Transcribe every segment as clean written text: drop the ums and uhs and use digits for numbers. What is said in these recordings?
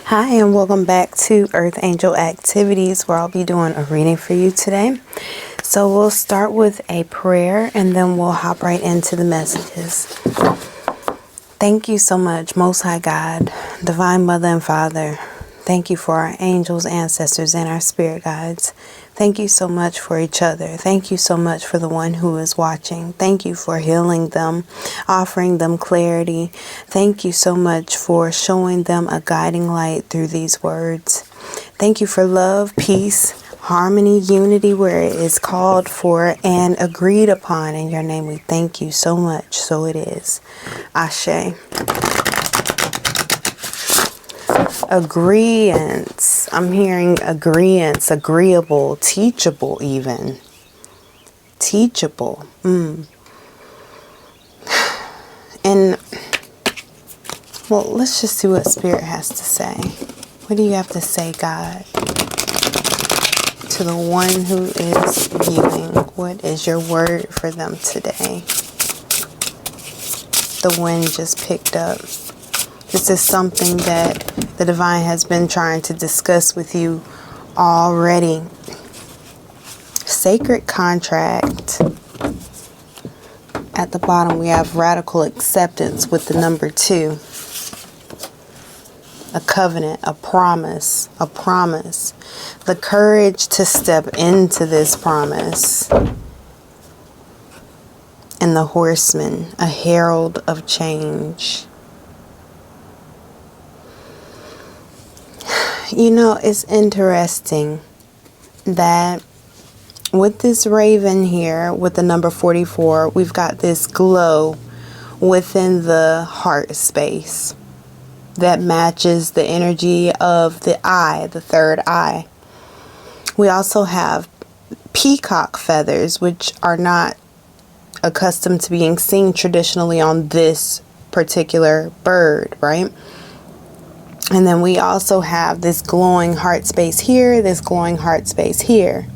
Hi, and welcome back to Earth Angel Activities, where I'll be doing a reading for you today. So we'll start with a prayer and then we'll hop right into the messages. Thank you so much, Most High God, Divine Mother and Father. Thank you for our angels, ancestors, and our spirit guides. Thank you so much for each other. Thank you so much for the one who is watching. Thank you for healing them, offering them clarity. Thank you so much for showing them a guiding light through these words. Thank you for love, peace, harmony, unity where it is called for and agreed upon. In your name we thank you so much. So it is. Ashe. Agreeance. I'm hearing agreeance, agreeable, teachable even. Teachable. And, well, let's just see what Spirit has to say. What do you have to say, God? To the one who is viewing, what is your word for them today? The wind just picked up. This is something that the divine has been trying to discuss with you already. Sacred contract. At the bottom we have radical acceptance with the number 2. A covenant, a promise, a promise. The courage to step into this promise. And the horseman, a herald of change. You know, it's interesting that with this raven here, with the number 44, we've got this glow within the heart space that matches the energy of the eye, the third eye. We also have peacock feathers, which are not accustomed to being seen traditionally on this particular bird, right? And then we also have this glowing heart space here, this glowing heart space here.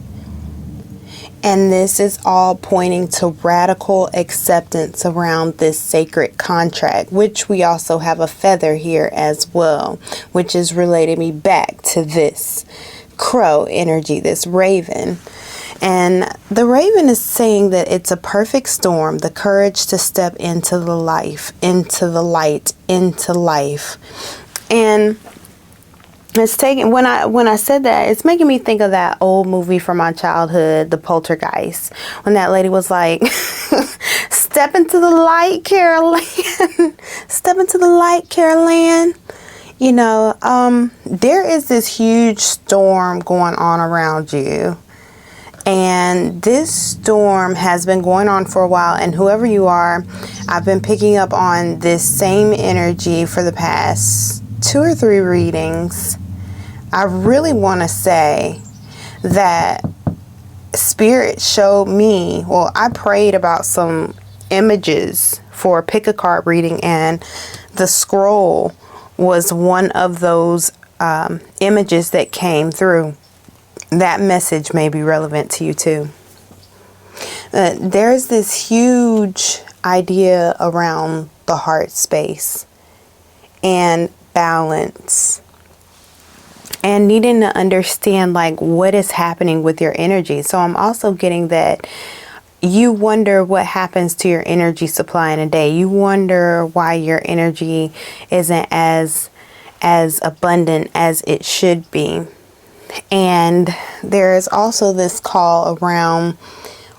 And this is all pointing to radical acceptance around this sacred contract, which we also have a feather here as well, which is relating me back to this crow energy, this raven. And the raven is saying that it's a perfect storm, the courage to step into the life, into the light, into life. And it's taking, when I said that, it's making me think of that old movie from my childhood, The Poltergeist, when that lady was like, step into the light, Carol Ann. Step into the light, Carol Ann. You know, there is this huge storm going on around you. And this storm has been going on for a while, and whoever you are, I've been picking up on this same energy for the past 2 or 3 readings. I really want to say that Spirit showed me, well, I prayed about some images for a pick a card reading, and the scroll was one of those images that came through. That message may be relevant to you too. There's this huge idea around the heart space and balance and needing to understand like what is happening with your energy. So I'm also getting that you wonder what happens to your energy supply in a day. You wonder why your energy isn't as abundant as it should be. And there is also this call around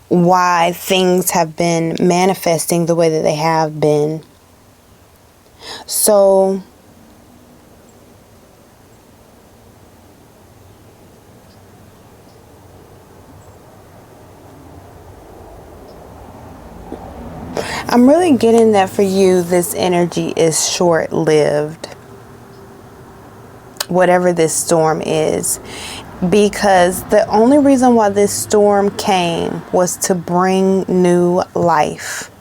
why things have been manifesting the way that they have been. So I'm really getting that for you, this energy is short-lived. Whatever this storm is, because the only reason why this storm came was to bring new life,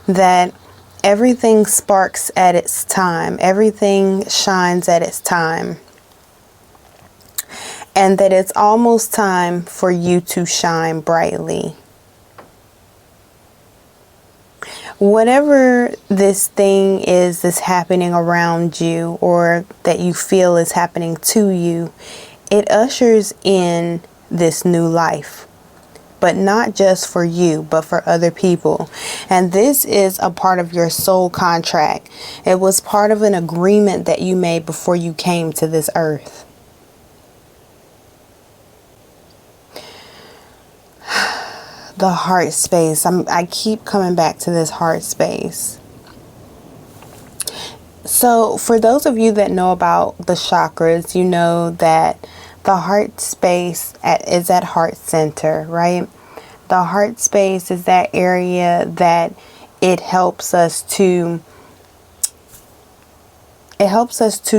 that everything sparks at its time, everything shines at its time, and that it's almost time for you to shine brightly. whatever this thing is that's happening around you or that you feel is happening to you, it ushers in this new life. But not just for you, but for other people. And this is a part of your soul contract. It was part of an agreement that you made before you came to this earth. The heart space. I keep coming back to this heart space. So for those of you that know about the chakras, you know that the heart space is at heart center, right? The heart space is that area that it helps us to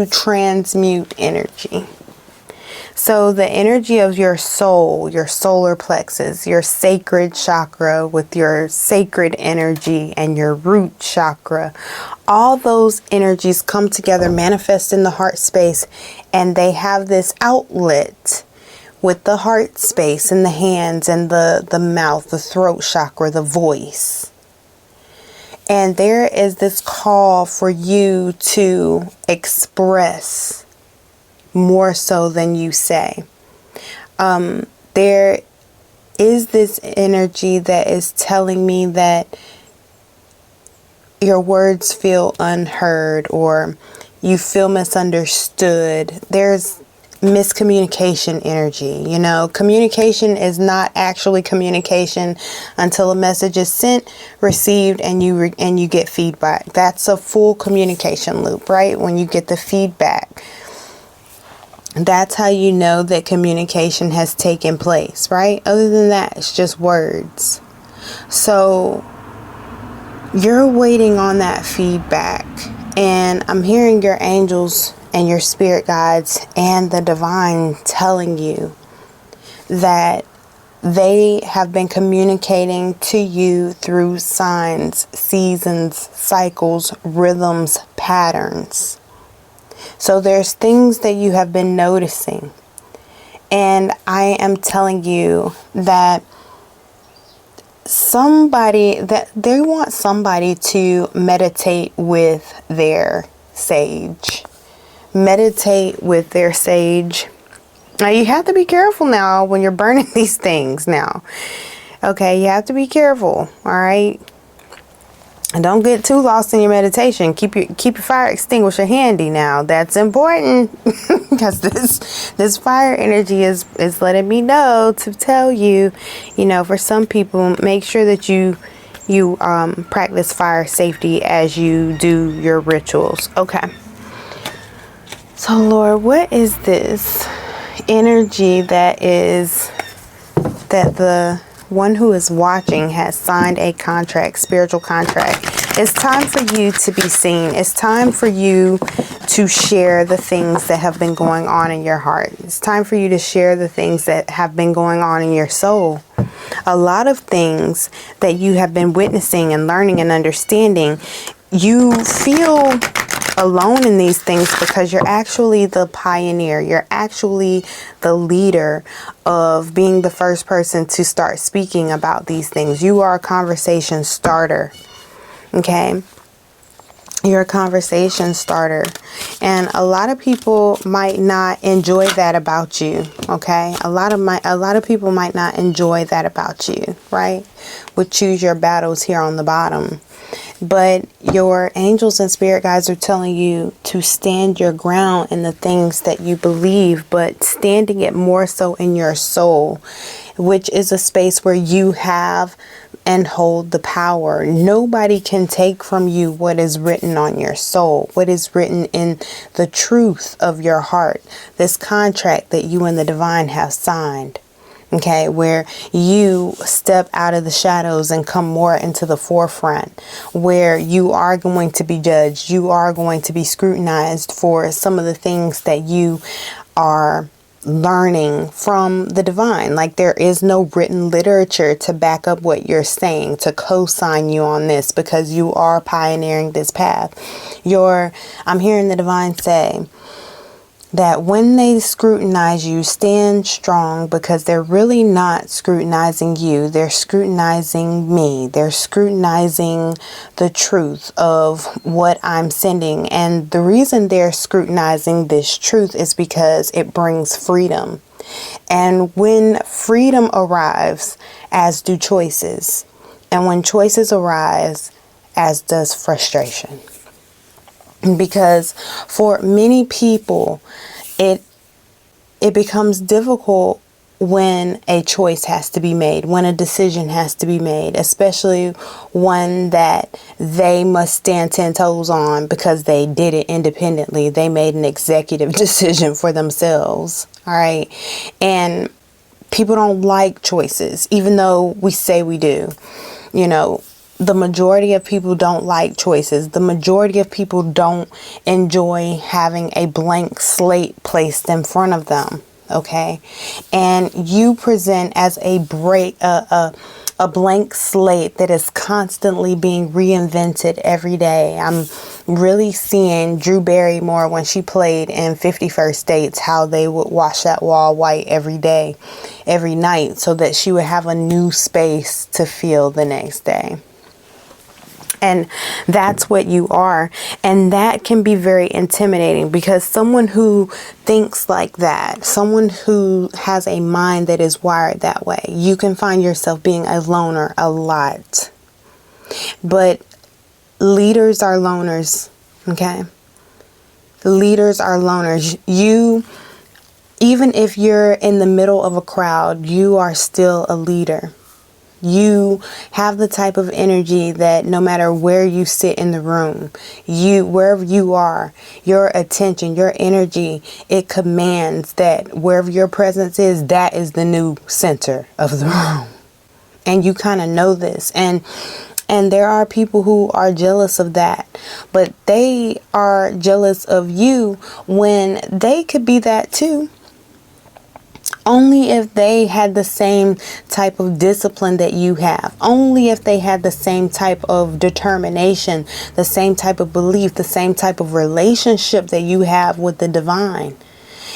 transmute energy. So the energy of your soul, your solar plexus, your sacred chakra with your sacred energy and your root chakra, all those energies come together, manifest in the heart space, and they have this outlet with the heart space in the hands and the mouth, the throat chakra, the voice. And there is this call for you to express more so than you say. There is this energy that is telling me that your words feel unheard or you feel misunderstood. There's miscommunication energy. You know, communication is not actually communication until a message is sent, received, and you get feedback. That's a full communication loop, right? When you get the feedback, that's how you know that communication has taken place, right? Other than that, it's just words. So you're waiting on that feedback, and I'm hearing your angels and your spirit guides and the divine telling you that they have been communicating to you through signs, seasons, cycles, rhythms, patterns. So there's things that you have been noticing. And I am telling you that they want somebody to meditate with their sage. Meditate with their sage. Now you have to be careful now when you're burning these things now. Okay, you have to be careful, all right? And don't get too lost in your meditation. Keep your fire extinguisher handy now. That's important because this fire energy is letting me know to tell you, for some people, make sure that you practice fire safety as you do your rituals. Okay. So Lord, what is this energy that the one who is watching has signed a contract, spiritual contract? It's time for you to be seen. It's time for you to share the things that have been going on in your heart. It's time for you to share the things that have been going on in your soul. A lot of things that you have been witnessing and learning and understanding, you feel alone in these things because you're actually the pioneer. You're actually the leader of being the first person to start speaking about these things. You are a conversation starter. Okay? You're a conversation starter. And a lot of people might not enjoy that about you. Okay? A lot of people might not enjoy that about you, right? Would choose your battles here on the bottom. But your angels and spirit guides are telling you to stand your ground in the things that you believe, but standing it more so in your soul, which is a space where you have and hold the power. Nobody can take from you what is written on your soul, what is written in the truth of your heart, this contract that you and the divine have signed. Okay, where you step out of the shadows and come more into the forefront, where you are going to be judged, you are going to be scrutinized for some of the things that you are learning from the divine. Like there is no written literature to back up what you're saying, to co-sign you on this, because you are pioneering this path. I'm hearing the divine say, that when they scrutinize you, stand strong, because they're really not scrutinizing you. They're scrutinizing me. They're scrutinizing the truth of what I'm sending. And the reason they're scrutinizing this truth is because it brings freedom. And when freedom arrives, as do choices. And when choices arise, as does frustration. Because for many people, it becomes difficult when a choice has to be made, when a decision has to be made, especially one that they must stand 10 toes on because they did it independently. They made an executive decision for themselves. All right. And people don't like choices, even though we say we do. You know, the majority of people don't like choices. The majority of people don't enjoy having a blank slate placed in front of them. Okay. And you present as a blank slate that is constantly being reinvented every day. I'm really seeing Drew Barrymore when she played in 50 First Dates, how they would wash that wall white every day, every night, so that she would have a new space to feel the next day. And that's what you are. And that can be very intimidating, because someone who thinks like that, someone who has a mind that is wired that way, you can find yourself being a loner a lot. But leaders are loners, okay? Leaders are loners. You, even if you're in the middle of a crowd, you are still a leader. You have the type of energy that no matter where you sit in the room, wherever you are, your attention, your energy, it commands that wherever your presence is, that is the new center of the room. And you kind of know this. And there are people who are jealous of that, but they are jealous of you when they could be that too. Only if they had the same type of discipline that you have. Only if they had the same type of determination, the same type of belief, the same type of relationship that you have with the divine.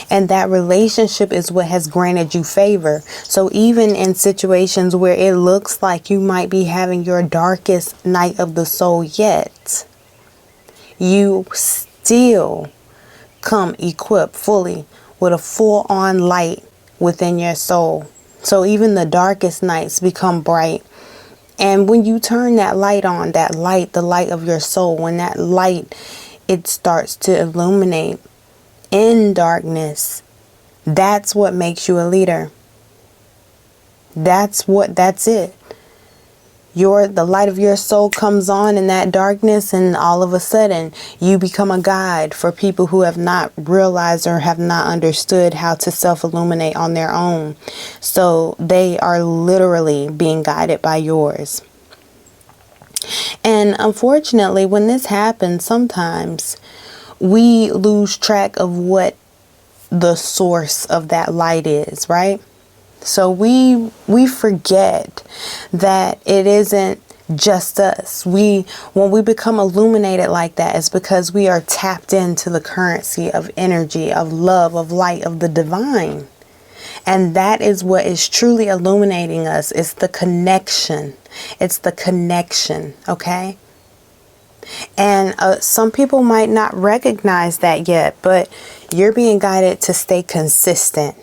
And that relationship is what has granted you favor. So even in situations where it looks like you might be having your darkest night of the soul yet, you still come equipped fully with a full-on light within your soul. So even the darkest nights become bright. And when you turn that light on, that light, the light of your soul, when that light, it starts to illuminate in darkness, that's what makes you a leader. That's it. The light of your soul comes on in that darkness, and all of a sudden you become a guide for people who have not realized or have not understood how to self-illuminate on their own. So they are literally being guided by yours. And unfortunately, when this happens, sometimes we lose track of what the source of that light is, right? So we forget that it isn't just us. When we become illuminated like that, it's because we are tapped into the currency of energy, of love, of light, of the divine. And that is what is truly illuminating us. It's the connection. It's the connection, okay? And some people might not recognize that yet, but you're being guided to stay consistent.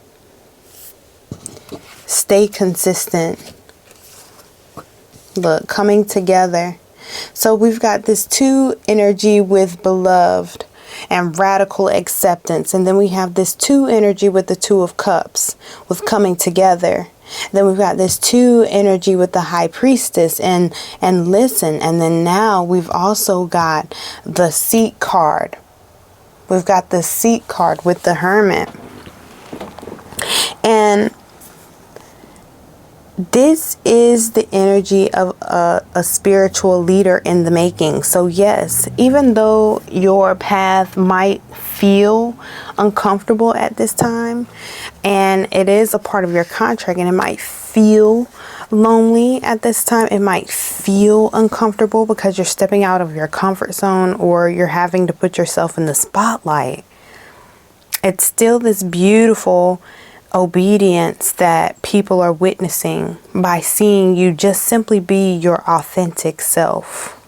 Stay consistent. Look, coming together. So we've got this 2 energy with beloved and radical acceptance. And then we have this 2 energy with the 2 of cups with coming together. Then we've got this 2 energy with the high priestess and listen. And then now we've also got the seat card. We've got the seat card with the hermit. And this is the energy of a spiritual leader in the making. So yes, even though your path might feel uncomfortable at this time, and it is a part of your contract, and it might feel lonely at this time, it might feel uncomfortable because you're stepping out of your comfort zone or you're having to put yourself in the spotlight. It's still this beautiful obedience that people are witnessing by seeing you just simply be your authentic self.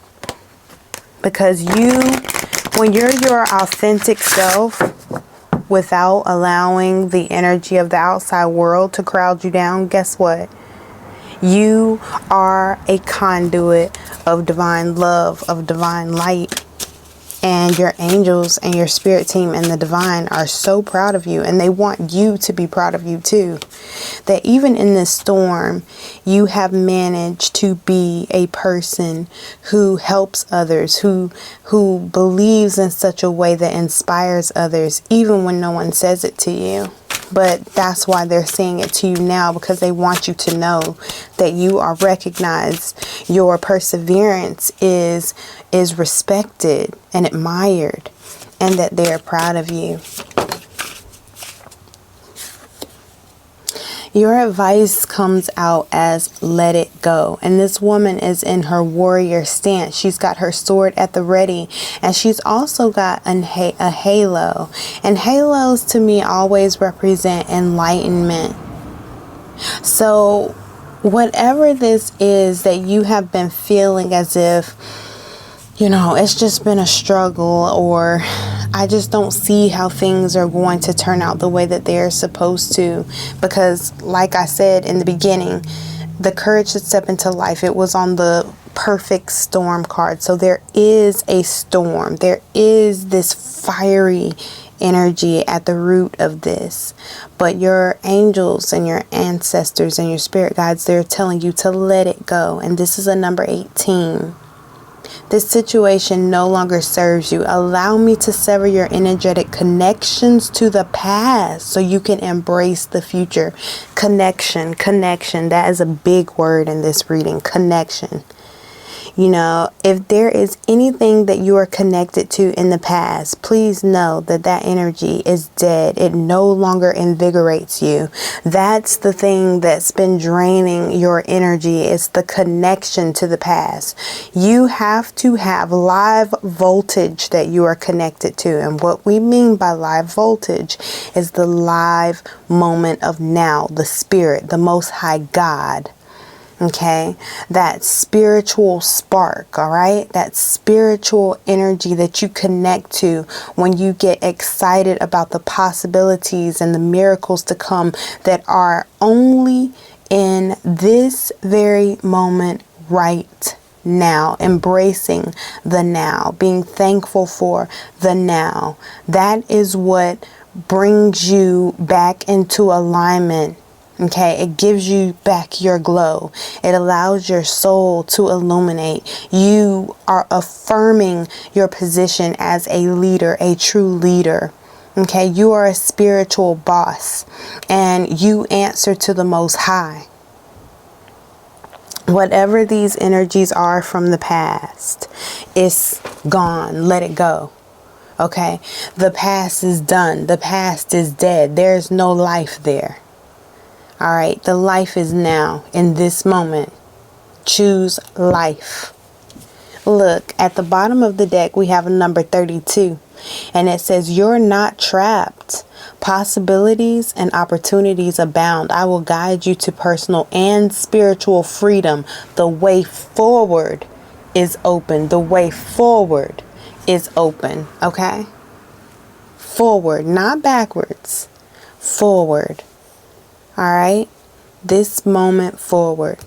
Because when you're your authentic self without allowing the energy of the outside world to crowd you down, guess what? You are a conduit of divine love, of divine light. And your angels and your spirit team and the divine are so proud of you, and they want you to be proud of you too. That even in this storm, you have managed to be a person who helps others, who believes in such a way that inspires others, even when no one says it to you. But that's why they're saying it to you now, because they want you to know that you are recognized. Your perseverance is respected and admired, and that they're proud of you. Your advice comes out as let it go. And this woman is in her warrior stance. She's got her sword at the ready. And she's also got a halo. And halos to me always represent enlightenment. So whatever this is that you have been feeling as if, it's just been a struggle, or I just don't see how things are going to turn out the way that they're supposed to. Because like I said in the beginning, the courage to step into life, it was on the perfect storm card. So there is a storm. There is this fiery energy at the root of this. But your angels and your ancestors and your spirit guides, they're telling you to let it go. And this is a number 18. This situation no longer serves you. Allow me to sever your energetic connections to the past so you can embrace the future. Connection. That is a big word in this reading. Connection. If there is anything that you are connected to in the past, please know that energy is dead. It no longer invigorates you. That's the thing that's been draining your energy. It's the connection to the past. You have to have live voltage that you are connected to. And what we mean by live voltage is the live moment of now, the spirit, the Most High God. Okay, that spiritual spark, all right, that spiritual energy that you connect to when you get excited about the possibilities and the miracles to come that are only in this very moment right now. Embracing the now, being thankful for the now. That is what brings you back into alignment. Okay, it gives you back your glow. It allows your soul to illuminate. You are affirming your position as a leader, a true leader. Okay, you are a spiritual boss and you answer to the Most High. Whatever these energies are from the past, it's gone. Let it go. Okay, the past is done. The past is dead. There's no life there. All right, the life is now in this moment. Choose life. Look, at the bottom of the deck, we have a number 32, and it says, you're not trapped. Possibilities and opportunities abound. I will guide you to personal and spiritual freedom. The way forward is open. The way forward is open. Okay? Forward, not backwards. Forward. All right, this moment forward.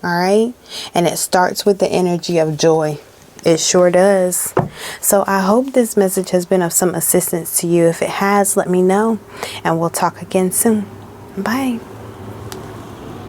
All right, and it starts with the energy of joy. It sure does. So I hope this message has been of some assistance to you. If it has, let me know, and we'll talk again soon. Bye.